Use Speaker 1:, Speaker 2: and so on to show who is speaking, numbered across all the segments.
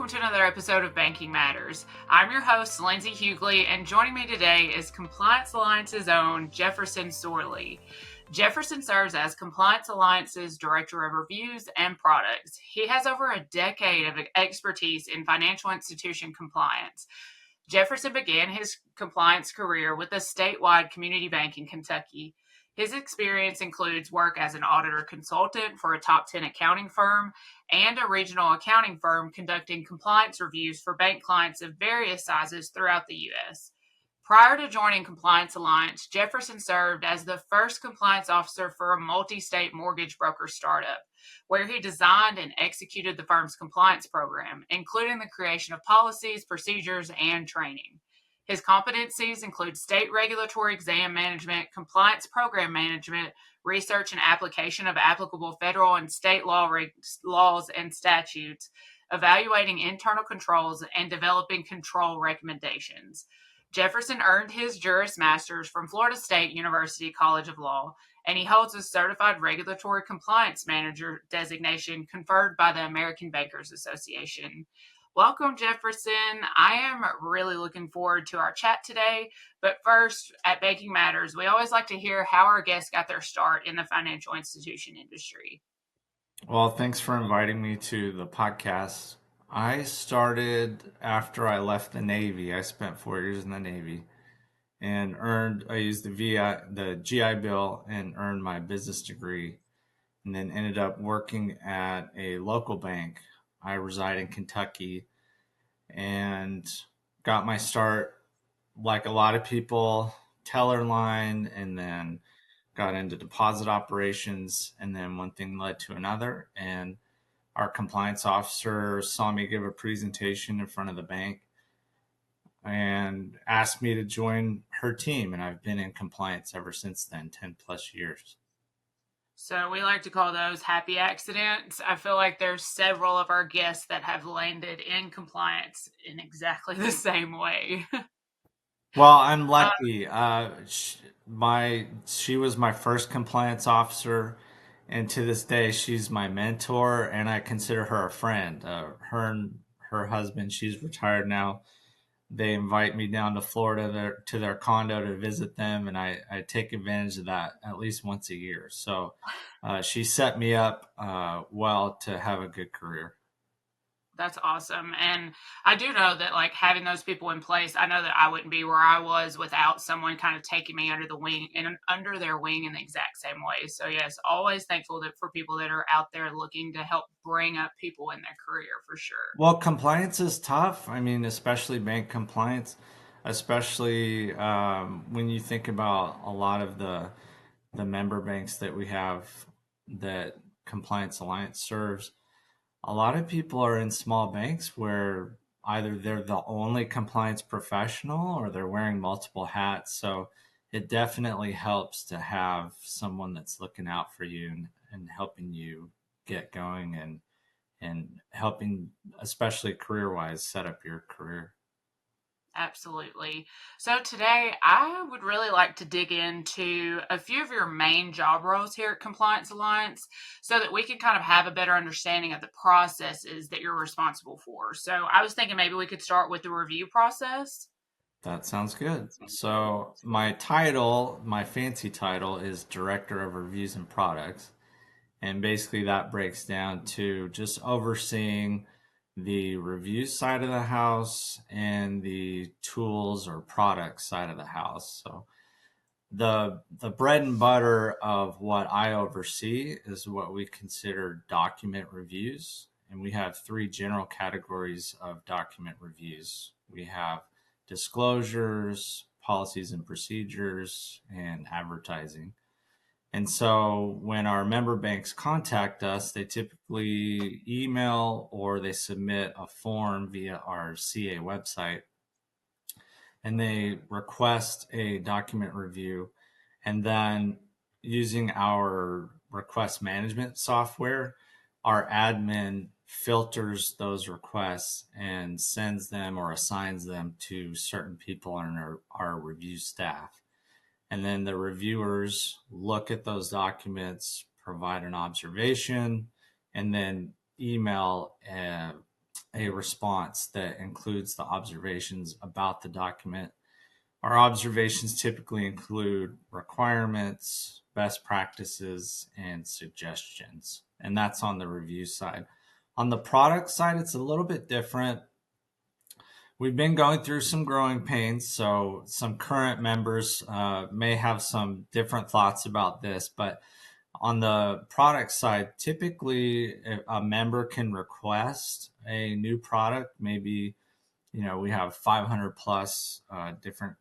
Speaker 1: welcome to another episode of Banking Matters. I'm your host, Lindsay Hughley, and joining me today is Compliance Alliance's own Jefferson Sorley. Jefferson serves as Compliance Alliance's Director of Reviews and Products. He has over a decade of expertise in financial institution compliance. Jefferson began his compliance career with a statewide community bank in Kentucky. His experience includes work as an auditor consultant for a top 10 accounting firm and a regional accounting firm conducting compliance reviews for bank clients of various sizes throughout the U.S. Prior to joining Compliance Alliance, Jefferson served as the first compliance officer for a multi-state mortgage broker startup, where he designed and executed the firm's compliance program, including the creation of policies, procedures, and training. His competencies include state regulatory exam management, compliance program management, research and application of applicable federal and state laws and statutes, evaluating internal controls, and developing control recommendations. Jefferson earned his Juris Masters from Florida State University College of Law, and he holds a Certified Regulatory Compliance Manager designation conferred by the American Bankers Association. Welcome, Jefferson. I am really looking forward to our chat today. But first, at Banking Matters, we always like to hear how our guests got their start in the financial institution industry.
Speaker 2: Well, thanks for inviting me to the podcast. I started after I left the Navy. I spent 4 years in the Navy and I used the GI Bill and earned my business degree, and then ended up working at a local bank. I reside in Kentucky and got my start, like a lot of people, teller line, and then got into deposit operations. And then one thing led to another. And our compliance officer saw me give a presentation in front of the bank and asked me to join her team. And I've been in compliance ever since then, 10 plus years.
Speaker 1: So we like to call those happy accidents. I feel like there's several of our guests that have landed in compliance in exactly the same way.
Speaker 2: Well, I'm lucky. She was my first compliance officer, and to this day, she's my mentor, and I consider her a friend. Her and her husband, she's retired now. They invite me down to Florida to their condo to visit them, and I take advantage of that at least once a year. So she set me up well to have a good career.
Speaker 1: That's awesome. And I do know that, like, having those people in place, I know that I wouldn't be where I was without someone kind of taking me under their wing in the exact same way. So yes, always thankful for people that are out there looking to help bring up people in their career, for sure.
Speaker 2: Well, compliance is tough. I mean, especially bank compliance, especially when you think about a lot of the member banks that we have that Compliance Alliance serves. A lot of people are in small banks where either they're the only compliance professional or they're wearing multiple hats. So it definitely helps to have someone that's looking out for you and helping you get going and helping, especially career-wise, set up your career.
Speaker 1: Absolutely. So today, I would really like to dig into a few of your main job roles here at Compliance Alliance so that we can kind of have a better understanding of the processes that you're responsible for. So I was thinking maybe we could start with the review process.
Speaker 2: That sounds good. So my fancy title is Director of Reviews and Products. And basically that breaks down to just overseeing the review side of the house and the tools or products side of the house. So the bread and butter of what I oversee is what we consider document reviews. And we have three general categories of document reviews. We have disclosures, policies and procedures, and advertising. And so when our member banks contact us, they typically email or they submit a form via our CA website, and they request a document review. And then using our request management software, our admin filters those requests and sends them or assigns them to certain people on our review staff. And then the reviewers look at those documents, provide an observation, and then email a response that includes the observations about the document. Our observations typically include requirements, best practices, and suggestions. And that's on the review side. On the product side, it's a little bit different. We've been going through some growing pains, so some current members may have some different thoughts about this. But on the product side, typically a member can request a new product. Maybe, we have 500 plus different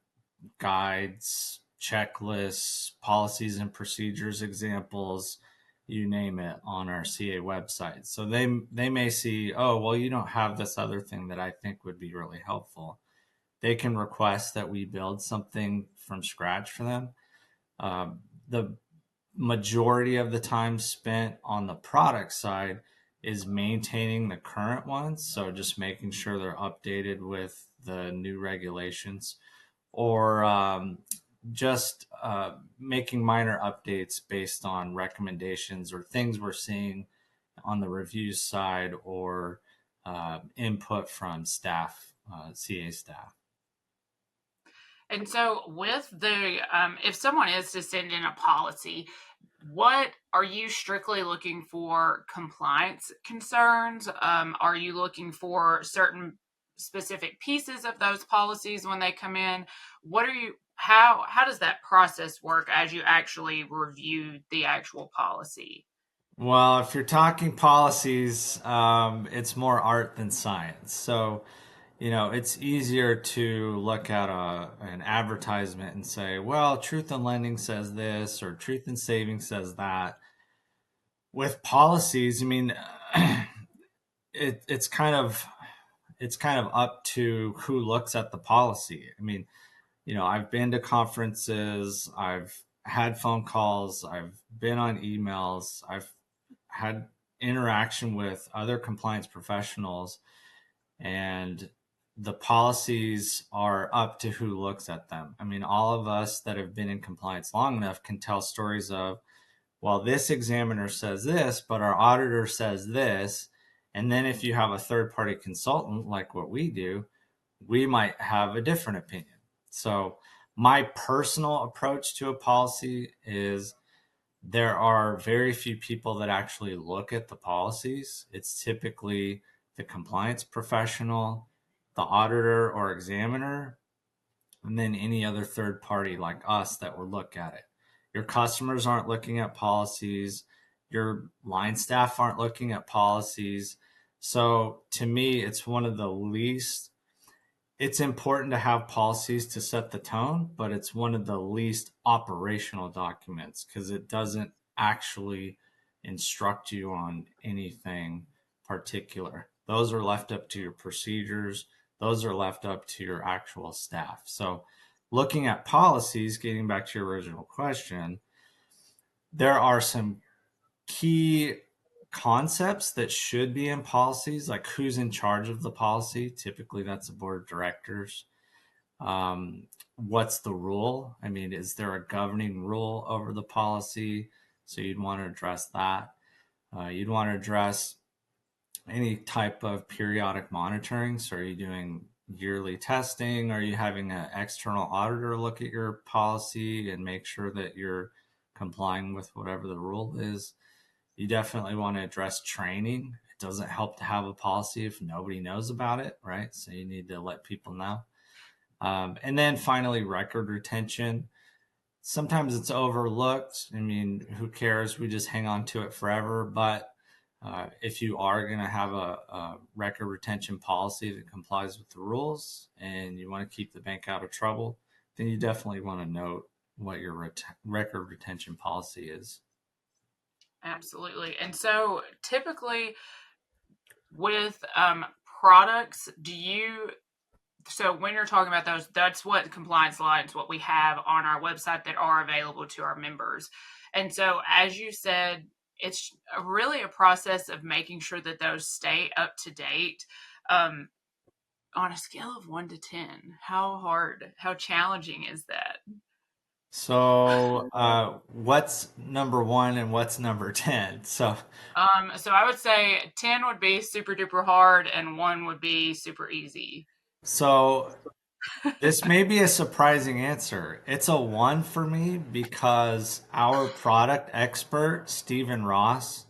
Speaker 2: guides, checklists, policies and procedures examples, you name it, on our CA website. So they may see, oh, well, you don't have this other thing that I think would be really helpful. They can request that we build something from scratch for them. The majority of the time spent on the product side is maintaining the current ones. So just making sure they're updated with the new regulations, or just making minor updates based on recommendations or things we're seeing on the reviews side, or input from staff, CA staff.
Speaker 1: And so, with the if someone is to send in a policy, what are you strictly looking for? Compliance concerns? Are you looking for certain specific pieces of those policies when they come in? What are you? How does that process work as you actually review the actual policy?
Speaker 2: Well, if you're talking policies, it's more art than science. So, it's easier to look at an advertisement and say, well, Truth in Lending says this, or Truth in Saving says that. With policies, I mean, it's kind of up to who looks at the policy. I mean, I've been to conferences, I've had phone calls, I've been on emails, I've had interaction with other compliance professionals, and the policies are up to who looks at them. I mean, all of us that have been in compliance long enough can tell stories of, well, this examiner says this, but our auditor says this. And then if you have a third party consultant like what we do, we might have a different opinion. So my personal approach to a policy is, there are very few people that actually look at the policies. It's typically the compliance professional, the auditor or examiner, and then any other third party like us that will look at it. Your customers aren't looking at policies. Your line staff aren't looking at policies. So to me, it's important to have policies to set the tone, but it's one of the least operational documents because it doesn't actually instruct you on anything particular. Those are left up to your procedures. Those are left up to your actual staff. So looking at policies, getting back to your original question, there are some key concepts that should be in policies, like who's in charge of the policy. Typically, that's the board of directors. What's the rule? I mean, is there a governing rule over the policy? So you'd want to address that. You'd want to address any type of periodic monitoring. So are you doing yearly testing? Are you having an external auditor look at your policy and make sure that you're complying with whatever the rule is? You definitely want to address training. It doesn't help to have a policy if nobody knows about it, right? So you need to let people know. And then finally, record retention. Sometimes it's overlooked. I mean, who cares? We just hang on to it forever. But if you are going to have a record retention policy that complies with the rules and you want to keep the bank out of trouble, then you definitely want to note what your record retention policy is.
Speaker 1: Absolutely. And so, typically with products, so when you're talking about those, that's what compliance lines, what we have on our website that are available to our members. And so, as you said, it's really a process of making sure that those stay up to date. On a scale of 1 to 10, how challenging is that?
Speaker 2: So, what's number one and what's number 10?
Speaker 1: So I would say 10 would be super duper hard and 1 would be super easy.
Speaker 2: So this may be a surprising answer. It's a one for me because our product expert, Stephen Ross,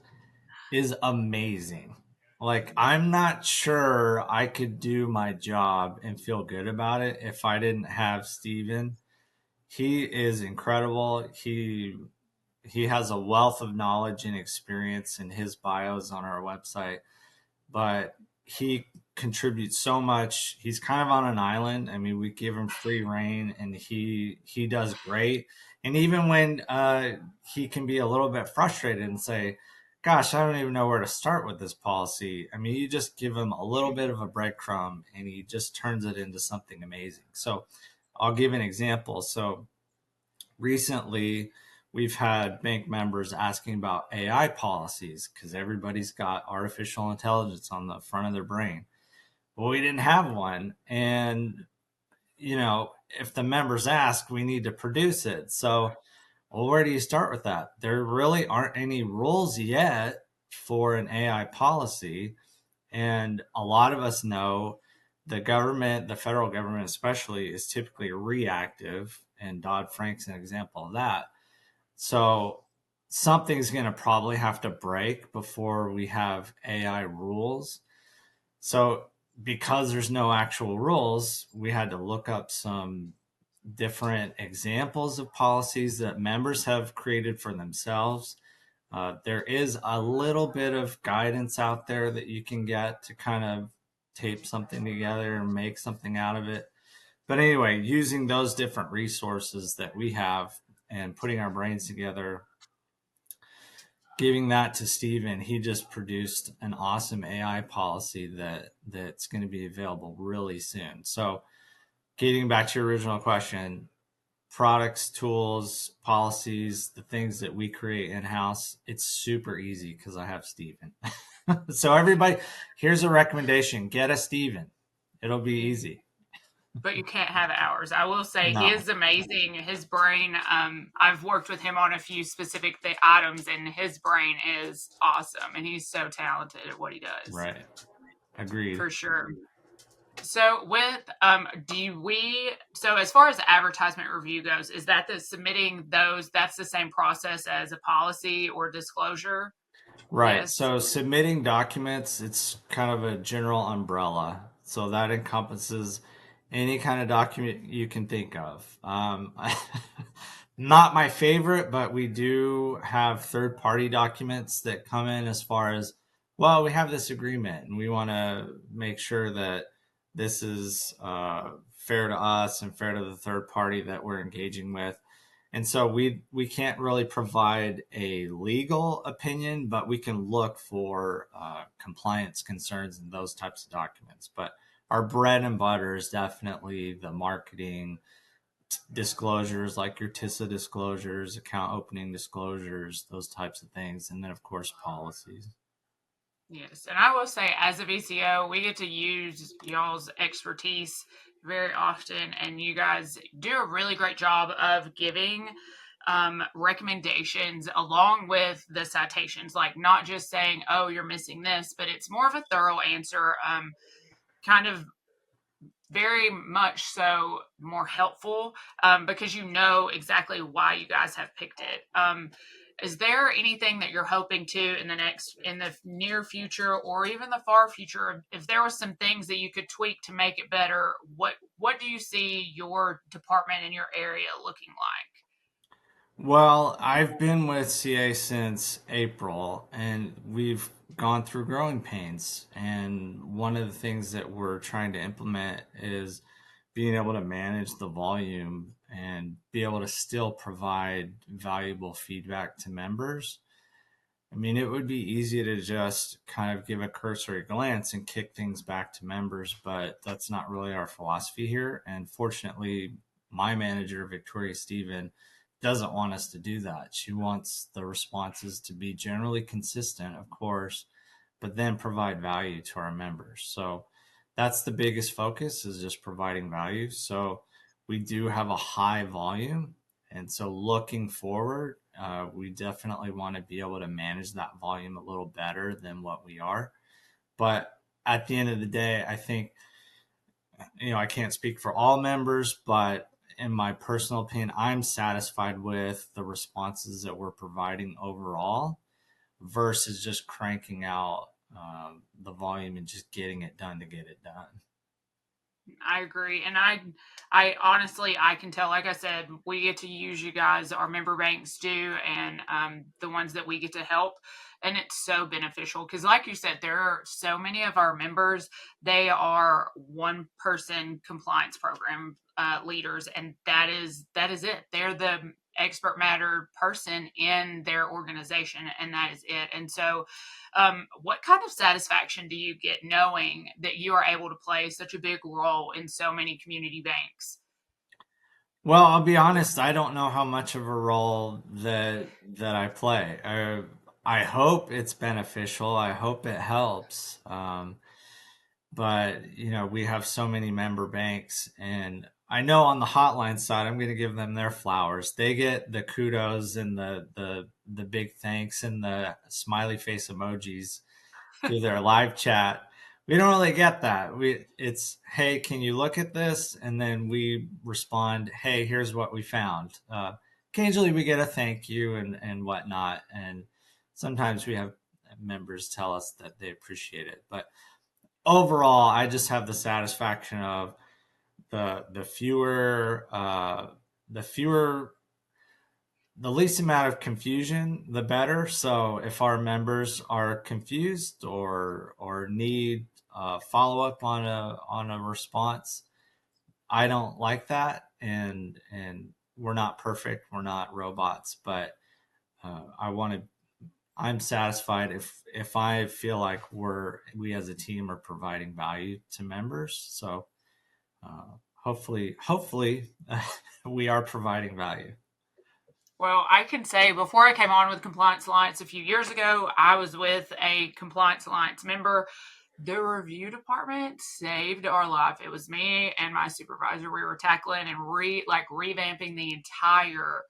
Speaker 2: is amazing. Like, I'm not sure I could do my job and feel good about it if I didn't have Stephen. He is incredible. He has a wealth of knowledge and experience, and his bios on our website, but he contributes so much. He's kind of on an island. I mean, we give him free reign, and he does great. And even when he can be a little bit frustrated and say, "Gosh, I don't even know where to start with this policy." I mean, you just give him a little bit of a breadcrumb, and he just turns it into something amazing. So, I'll give an example. So, recently we've had bank members asking about AI policies because everybody's got artificial intelligence on the front of their brain. Well, we didn't have one. And, if the members ask, we need to produce it. So, well, where do you start with that? There really aren't any rules yet for an AI policy. And a lot of us know the government, the federal government especially, is typically reactive. And Dodd-Frank's an example of that. So something's going to probably have to break before we have AI rules. So because there's no actual rules, we had to look up some different examples of policies that members have created for themselves. There is a little bit of guidance out there that you can get to kind of tape something together and make something out of it. But anyway, using those different resources that we have and putting our brains together, giving that to Steven, he just produced an awesome AI policy that's going to be available really soon. So, getting back to your original question, products, tools, policies, the things that we create in house, it's super easy because I have Steven. So, everybody, here's a recommendation: get a Steven. It'll be easy.
Speaker 1: But you can't have ours. I will say he
Speaker 2: No,
Speaker 1: is amazing. His brain, I've worked with him on a few specific items, and his brain is awesome. And he's so talented at what he does,
Speaker 2: right. Agreed.
Speaker 1: for sure. So with so as far as the advertisement review goes, is that the submitting those? That's the same process as a policy or disclosure?
Speaker 2: Right.
Speaker 1: Yes.
Speaker 2: So submitting documents, it's kind of a general umbrella. So that encompasses any kind of document you can think of. Not my favorite, but we do have third party documents that come in as far as, well, we have this agreement and we want to make sure that this is fair to us and fair to the third party that we're engaging with. And so we can't really provide a legal opinion, but we can look for compliance concerns and those types of documents. But our bread and butter is definitely the marketing disclosures, like your TISA disclosures, account opening disclosures, those types of things, and then of course policies.
Speaker 1: Yes, and I will say, as a VCO, we get to use y'all's expertise very often, and you guys do a really great job of giving recommendations along with the citations, like not just saying, "Oh, you're missing this," but it's more of a thorough answer, kind of very much so more helpful because you know exactly why you guys have picked it. Is there anything that you're hoping to in the near future or even the far future? If there was some things that you could tweak to make it better, what do you see your department in your area looking like?
Speaker 2: Well, I've been with CA since April, and we've gone through growing pains. And one of the things that we're trying to implement is being able to manage the volume and be able to still provide valuable feedback to members. I mean, it would be easy to just kind of give a cursory glance and kick things back to members, but that's not really our philosophy here. And fortunately, my manager, Victoria Stephen, doesn't want us to do that. She wants the responses to be generally consistent, of course, but then provide value to our members. So that's the biggest focus, is just providing value. So we do have a high volume, And so looking forward, we definitely want to be able to manage that volume a little better than what we are. But at the end of the day, I think, I can't speak for all members, but in my personal opinion, I'm satisfied with the responses that we're providing overall versus just cranking out the volume and just getting it done to get it done.
Speaker 1: I agree, and I honestly, I can tell. Like I said, we get to use you guys. Our member banks do, and the ones that we get to help, and it's so beneficial because, like you said, there are so many of our members. They are one person compliance program leaders, and that is it. They're the expert matter person in their organization, and that is it. And so what kind of satisfaction do you get knowing that you are able to play such a big role in so many community banks?
Speaker 2: Well, I'll be honest, I don't know how much of a role that I play. I hope it's beneficial. I hope it helps. But we have so many member banks, and I know on the hotline side, I'm going to give them their flowers. They get the kudos and the big thanks and the smiley face emojis through their live chat. We don't really get that. It's, hey, can you look at this? And then we respond, hey, here's what we found. Occasionally we get a thank you and whatnot, and sometimes we have members tell us that they appreciate it. But overall, I just have the satisfaction of the fewer the least amount of confusion, the better. So if our members are confused or need follow up on a response, I don't like that, and we're not perfect, we're not robots, but I want to. I'm satisfied if I feel like we as a team are providing value to members. So hopefully we are providing value.
Speaker 1: Well, I can say before I came on with Compliance Alliance a few years ago, I was with a Compliance Alliance member. The review department saved our life. It was me and my supervisor. We were tackling and revamping the entire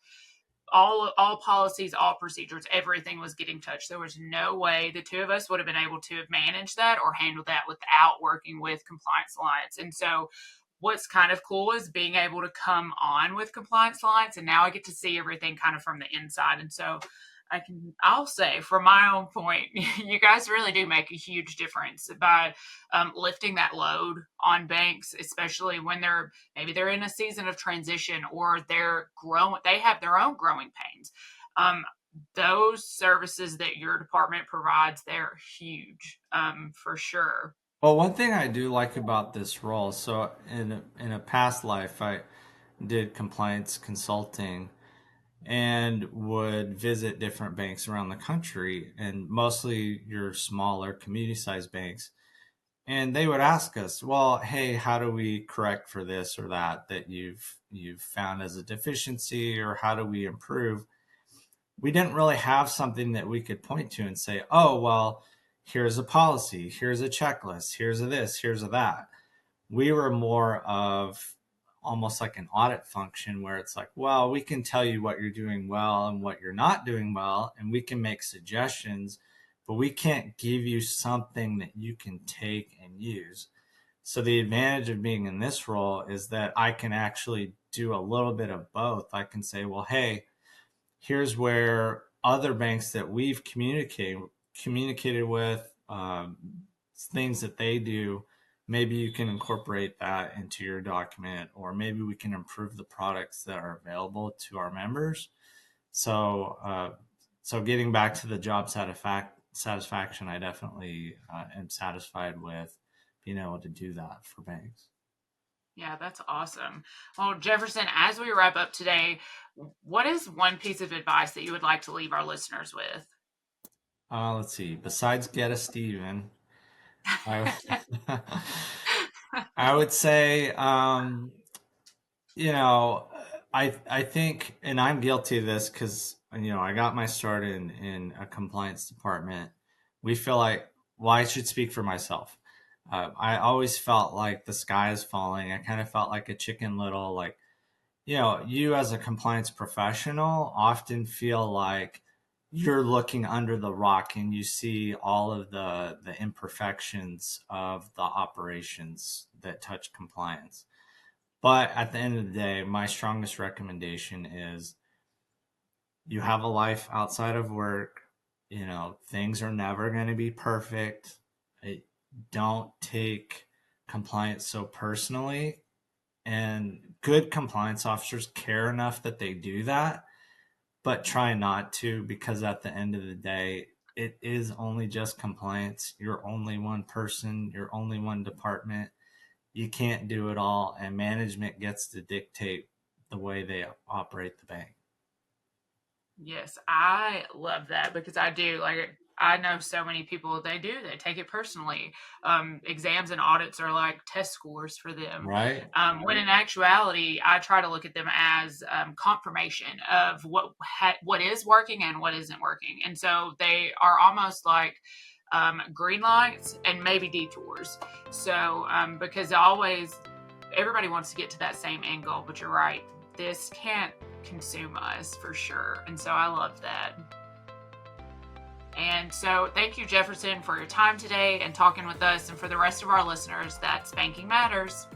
Speaker 1: all policies, all procedures, everything was getting touched. There was no way the two of us would have been able to have managed that or handled that without working with Compliance Alliance. And so what's kind of cool is being able to come on with Compliance Alliance, and now I get to see everything kind of from the inside. And so I'll say from my own point, you guys really do make a huge difference by lifting that load on banks, especially when they're in a season of transition or they're growing, they have their own growing pains. Um, those services that your department provides, they're huge, for sure.
Speaker 2: Well, one thing I do like about this role, so in a past life, I did compliance consulting and would visit different banks around the country, and mostly your smaller community-sized banks. And they would ask us, well, hey, how do we correct for this or that you've found as a deficiency, or how do we improve? We didn't really have something that we could point to and say, oh, well, here's a policy, here's a checklist, here's a this, here's a that. We were more of almost like an audit function where it's like, well, we can tell you what you're doing well and what you're not doing well, and we can make suggestions, but we can't give you something that you can take and use. So the advantage of being in this role is that I can actually do a little bit of both. I can say, well, hey, here's where other banks that we've communicated with, things that they do, maybe you can incorporate that into your document, or maybe we can improve the products that are available to our members. So getting back to the job satisfaction, I definitely am satisfied with being able to do that for banks.
Speaker 1: Yeah, that's awesome. Well, Jefferson, as we wrap up today, what is one piece of advice that you would like to leave our listeners with?
Speaker 2: Let's see. Besides get a Steven, I, I would say, you know, I think, and I'm guilty of this because I got my start in a compliance department. We feel like, well, I should speak for myself. I always felt like the sky is falling. I kind of felt like a chicken little, like you as a compliance professional often feel like you're looking under the rock and you see all of the imperfections of the operations that touch compliance. But at the end of the day, my strongest recommendation is you have a life outside of work. Things are never going to be perfect. Don't take compliance so personally. And good compliance officers care enough that they do that, but try not to, because at the end of the day, it is only just compliance. You're only one person, you're only one department. You can't do it all, and management gets to dictate the way they operate the bank.
Speaker 1: Yes, I love that because I do. Like, I know so many people, they take it personally. Exams and audits are like test scores for them.
Speaker 2: Right?
Speaker 1: When in actuality, I try to look at them as confirmation of what is working and what isn't working. And so they are almost like green lights and maybe detours. So, because everybody wants to get to that same end goal, but you're right, this can't consume us for sure. And so I love that. And so thank you, Jefferson, for your time today and talking with us. And for the rest of our listeners, that's Banking Matters.